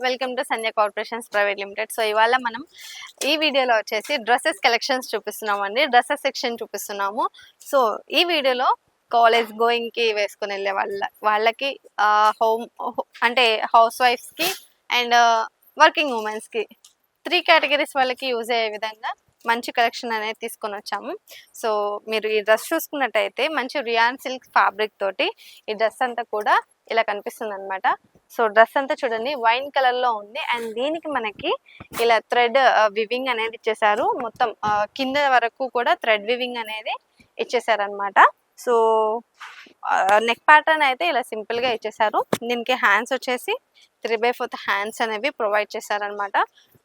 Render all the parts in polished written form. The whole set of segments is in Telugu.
Welcome to Sanjay corporations private limited. So ఇవాళ మనం ఈ వీడియోలో వచ్చేసి డ్రెస్సెస్ కలెక్షన్స్ చూపిస్తున్నామండి. డ్రెస్సెస్ సెక్షన్ చూపిస్తున్నాము. సో ఈ వీడియోలో కాలేజ్ గోయింగ్కి వేసుకుని వెళ్ళే వాళ్ళకి హోమ్ అంటే హౌస్ వైఫ్స్కి అండ్ వర్కింగ్ ఉమెన్స్కి 3 కేటగిరీస్ వాళ్ళకి యూజ్ అయ్యే విధంగా మంచి కలెక్షన్ అనేది తీసుకొని వచ్చాము. సో మీరు ఈ డ్రెస్ చూసుకున్నట్టయితే మంచి రియాన్ సిల్క్ ఫ్యాబ్రిక్ తోటి ఈ డ్రెస్ అంతా కూడా ఇలా కనిపిస్తుంది అనమాట. సో డ్రెస్ అంతా చూడండి వైన్ కలర్ లో ఉంది అండ్ దీనికి మనకి ఇలా థ్రెడ్ వివింగ్ అనేది ఇచ్చేసారు. మొత్తం కింద వరకు కూడా థ్రెడ్ వివింగ్ అనేది ఇచ్చేసారు అనమాట. సో నెక్ ప్యాటర్న్ అయితే ఇలా సింపుల్ గా ఇచ్చేసారు. దీనికి హ్యాండ్స్ వచ్చేసి 3/4 హ్యాండ్స్ అనేవి ప్రొవైడ్ చేశారనమాట.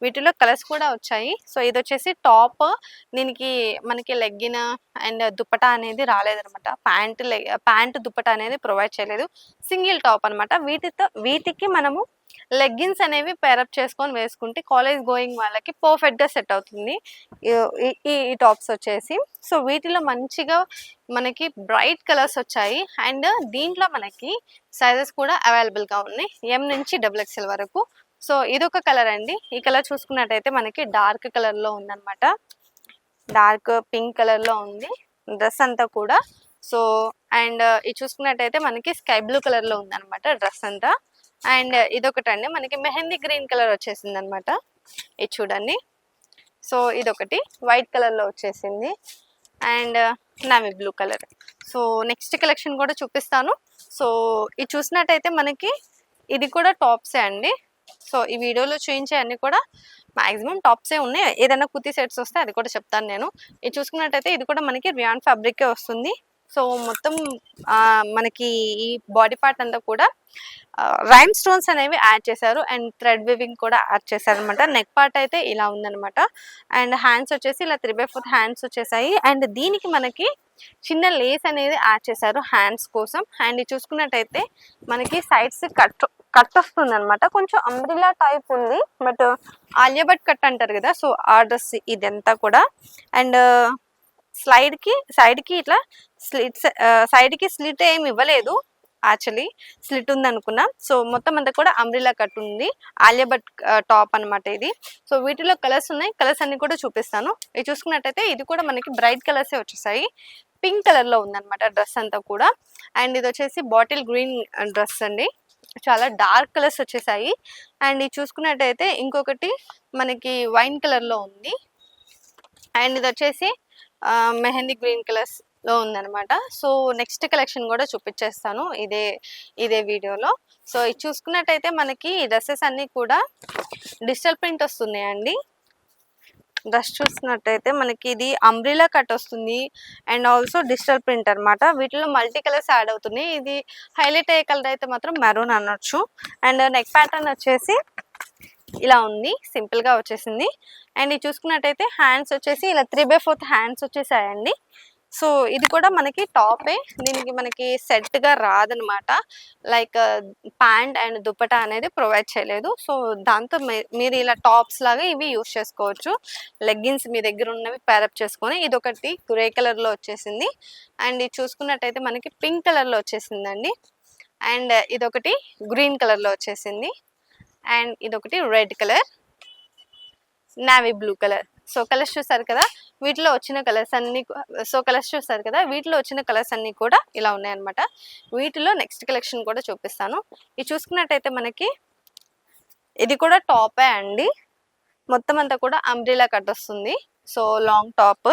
వీటిలో కలర్స్ కూడా వచ్చాయి. సో ఇది వచ్చేసి టాప్, దీనికి మనకి లెగ్గిన్ అండ్ దుపటా అనేది రాలేదనమాట. ప్యాంట్ దుపటా అనేది ప్రొవైడ్ చేయలేదు, సింగిల్ టాప్ అనమాట. వీటికి మనము లెగ్గిన్స్ అనేవి పేరప్ చేసుకొని వేసుకుంటే కాలేజ్ గోయింగ్ వాళ్ళకి పర్ఫెక్ట్ గా సెట్ అవుతుంది ఈ టాప్స్ వచ్చేసి. సో వీటిలో మంచిగా మనకి బ్రైట్ కలర్స్ వచ్చాయి అండ్ దీంట్లో మనకి సైజెస్ కూడా అవైలబుల్ గా ఉన్నాయి, M నుంచి XXL వరకు. సో ఇదొక కలర్ అండి. ఈ కలర్ చూసుకున్నట్టయితే మనకి డార్క్ కలర్ లో ఉందన్నమాట. డార్క్ పింక్ కలర్ లో ఉంది డ్రెస్ అంతా కూడా. సో అండ్ ఇది చూసుకున్నట్టయితే మనకి స్కై బ్లూ కలర్ లో ఉందన్నమాట డ్రెస్ అంతా. అండ్ ఇదొకటి అండి, మనకి మెహందీ గ్రీన్ కలర్ వచ్చేసింది అనమాట. ఇది చూడండి. సో ఇదొకటి వైట్ కలర్ లో వచ్చేసింది and navy blue colour. So next collection కూడా చూపిస్తాను. సో ఇది చూసినట్టయితే మనకి ఇది కూడా టాప్సే అండి. సో ఈ వీడియోలో చూపించే అన్ని కూడా మాక్సిమం టాప్సే ఉన్నాయి. ఏదైనా కుర్తీ సెట్స్ వస్తే అది కూడా చెప్తాను నేను. ఇది చూసుకున్నట్టయితే ఇది కూడా మనకి రియాన్ ఫ్యాబ్రికే వస్తుంది. సో మొత్తం మనకి ఈ బాడీ పార్ట్ అంతా కూడా రైమ్ స్టోన్స్ అనేవి యాడ్ చేశారు అండ్ థ్రెడ్ వివింగ్ కూడా యాడ్ చేశారు అనమాట. నెక్ పార్ట్ అయితే ఇలా ఉందనమాట అండ్ హ్యాండ్స్ వచ్చేసి ఇలా 3/4 హ్యాండ్స్ వచ్చేసాయి అండ్ దీనికి మనకి చిన్న లేస్ అనేది యాడ్ చేశారు హ్యాండ్స్ కోసం. అండ్ ఇది చూసుకున్నట్టయితే మనకి సైడ్స్ కట్ వస్తుంది అనమాట. కొంచెం అంబ్రిలా టైప్ ఉంది, బట్ ఆలియా భట్ కట్ అంటారు కదా, సో ఆ డ్రెస్ ఇదంతా కూడా. అండ్ సైడ్ కి ఇట్లా సైడ్కి స్లిట్ ఏమి ఇవ్వలేదు, యాక్చువల్లీ స్లిట్ ఉంది అనుకున్నా. సో మొత్తం అంతా కూడా అంబ్రిలా కట్ ఉంది, ఆలియా భట్ టాప్ అనమాట ఇది. సో వీటిలో కలర్స్ ఉన్నాయి, కలర్స్ అన్ని కూడా చూపిస్తాను. ఇది చూసుకున్నట్టయితే ఇది కూడా మనకి బ్రైట్ కలర్సే వచ్చేసాయి. పింక్ కలర్ లో ఉందన్నమాట డ్రెస్ అంతా కూడా. అండ్ ఇది వచ్చేసి బాటిల్ గ్రీన్ డ్రెస్ అండి, చాలా డార్క్ కలర్స్ వచ్చేసాయి. అండ్ ఇది చూసుకున్నట్టయితే ఇంకొకటి మనకి వైన్ కలర్ లో ఉంది అండ్ ఇది వచ్చేసి మెహందీ గ్రీన్ కలర్స్ లో ఉందన్నమాట. సో నెక్స్ట్ కలెక్షన్ కూడా చూపించేస్తాను ఇదే వీడియోలో. సో ఇది చూసుకున్నట్టయితే మనకి డ్రెస్సెస్ అన్ని కూడా డిజిటల్ ప్రింట్ వస్తున్నాయండి. డ్రెస్ చూసినట్టయితే మనకి ఇది అంబ్రిలా కట్ వస్తుంది అండ్ ఆల్సో డిజిటల్ ప్రింట్ అనమాట. వీటిలో మల్టీ కలర్స్ యాడ్ అవుతున్నాయి. ఇది హైలైట్ అయ్యే కలర్ అయితే మాత్రం మెరూన్ అనొచ్చు. అండ్ నెక్ ప్యాటర్న్ వచ్చేసి ఇలా ఉంది, సింపుల్ గా వచ్చేసింది. అండ్ ఇది చూసుకున్నట్టయితే హ్యాండ్స్ వచ్చేసి ఇలా 3/4 హ్యాండ్స్ వచ్చేసాయండి. సో ఇది కూడా మనకి టాపే, దీనికి మనకి సెట్ గా రాదనమాట. లైక్ ప్యాంట్ అండ్ దుపటా అనేది ప్రొవైడ్ చేయలేదు. సో దాంతో మీరు ఇలా టాప్స్ లాగా ఇవి యూస్ చేసుకోవచ్చు. లెగ్గిన్స్ మీ దగ్గర ఉన్నవి పేరప్ చేసుకొని. ఇది ఒకటి గ్రే కలర్ లో వచ్చేసింది అండ్ ఇది చూసుకున్నట్టయితే మనకి పింక్ కలర్ లో వచ్చేసిందండి. అండ్ ఇదొకటి గ్రీన్ కలర్ లో వచ్చేసింది అండ్ ఇదొకటి red colour, navy blue colour. So colours చూసారు కదా, వీటిలో వచ్చిన కలర్స్ అన్ని కూడా ఇలా ఉన్నాయన్నమాట. వీటిలో నెక్స్ట్ కలెక్షన్ కూడా చూపిస్తాను. ఇది చూసుకున్నట్టయితే మనకి ఇది కూడా టాపే అండి, మొత్తం అంతా కూడా అంబ్రిలా కట్ వస్తుంది. So long top.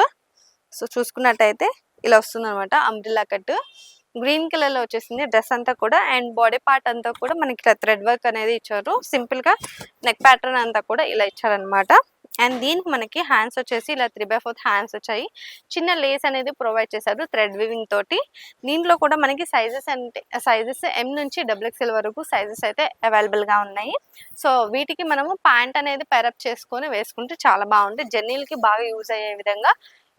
సో చూసుకున్నట్టయితే ఇలా వస్తుంది అనమాట అంబ్రిలా కట్. గ్రీన్ కలర్ లో వచ్చేసింది డ్రెస్ అంతా కూడా అండ్ బాడీ పార్ట్ అంతా కూడా మనకి థ్రెడ్ వర్క్ అనేది ఇచ్చారు. సింపుల్ గా నెక్ ప్యాటర్న్ అంతా కూడా ఇలా ఇచ్చారనమాట. అండ్ దీనికి మనకి హ్యాండ్స్ వచ్చేసి ఇలా 3/4 హ్యాండ్స్ వచ్చాయి. చిన్న లేస్ అనేది ప్రొవైడ్ చేశారు థ్రెడ్ వివింగ్ తోటి. దీంట్లో కూడా మనకి సైజెస్ M నుంచి XXL వరకు సైజెస్ అయితే అవైలబుల్ గా ఉన్నాయి. సో వీటికి మనము ప్యాంట్ అనేది పేరప్ చేసుకొని వేసుకుంటే చాలా బాగుంటుంది. జర్నీలకి బాగా యూజ్ అయ్యే విధంగా,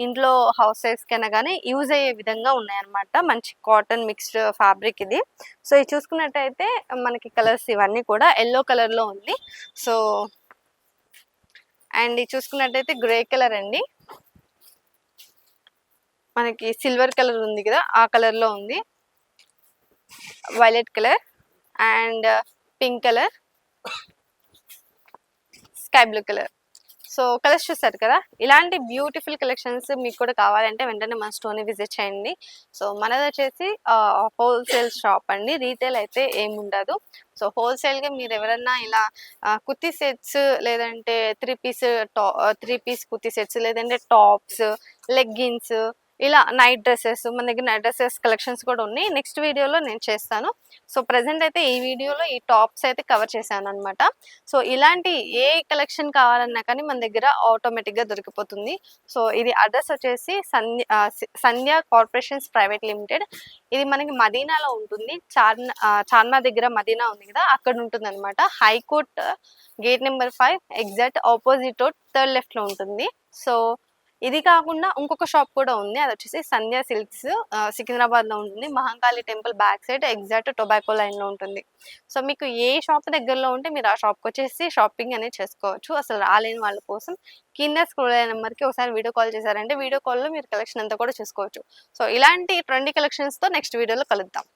ఇంట్లో హౌస్ సైడ్స్ కైనా కానీ యూజ్ అయ్యే విధంగా ఉన్నాయన్నమాట. మంచి కాటన్ మిక్స్డ్ ఫ్యాబ్రిక్ ఇది. సో ఇది చూసుకున్నట్టయితే మనకి కలర్స్ ఇవన్నీ కూడా ఎల్లో కలర్ లో ఉంది. సో అండ్ ఇది చూసుకున్నట్టయితే గ్రే కలర్ అండి, మనకి సిల్వర్ కలర్ ఉంది కదా ఆ కలర్ లో ఉంది. Violet colour and pink colour sky blue colour. So colours చూసారు కదా, ఇలాంటి బ్యూటిఫుల్ కలెక్షన్స్ మీకు కూడా కావాలంటే వెంటనే మన స్టోర్ని విజిట్ చేయండి. సో మనది వచ్చేసి హోల్సేల్ షాప్ అండి, రీటైల్ అయితే ఏముండదు. సో హోల్సేల్గా మీరు ఎవరన్నా ఇలా కుర్తీ సెట్స్ లేదంటే త్రీ పీస్ కుర్తీ సెట్స్ లేదంటే టాప్స్, లెగ్గిన్స్, ఇలా నైట్ డ్రెస్సెస్, మన దగ్గర నైట్ డ్రెస్సెస్ కలెక్షన్స్ కూడా ఉన్నాయి. నెక్స్ట్ వీడియోలో నేను చేస్తాను. సో ప్రజెంట్ అయితే ఈ వీడియోలో ఈ టాప్స్ అయితే కవర్ చేశాను అనమాట. సో ఇలాంటి ఏ కలెక్షన్ కావాలన్నా కానీ మన దగ్గర ఆటోమేటిక్గా దొరికిపోతుంది. సో ఇది అడ్రస్ వచ్చేసి సంధ్య కార్పొరేషన్స్ ప్రైవేట్ లిమిటెడ్. ఇది మనకి మదీనాలో ఉంటుంది. చార్మినార్ దగ్గర మదీనా ఉంది కదా, అక్కడ ఉంటుంది అనమాట. High court gate number 5 exact opposite road third left లో ఉంటుంది. సో ఇది కాకుండా ఇంకొక షాప్ కూడా ఉంది, అది వచ్చేసి సంధ్య సిల్క్స్, సికింద్రాబాద్ లో ఉంటుంది. Mahankali temple back side exact tobacco line లో ఉంటుంది. సో మీకు ఏ షాప్ దగ్గరలో ఉంటే మీరు ఆ షాప్కి వచ్చేసి షాపింగ్ అనేది చేసుకోవచ్చు. అసలు రాలేని వాళ్ళ కోసం కింద స్క్రోల్ అయిన నెంబర్కి ఒకసారి వీడియో కాల్ చేశారంటే వీడియో కాల్లో మీరు కలెక్షన్ అంతా కూడా చూసుకోవచ్చు. సో ఇలాంటి ట్రెండీ కలెక్షన్స్తో నెక్స్ట్ వీడియోలో కలుద్దాం.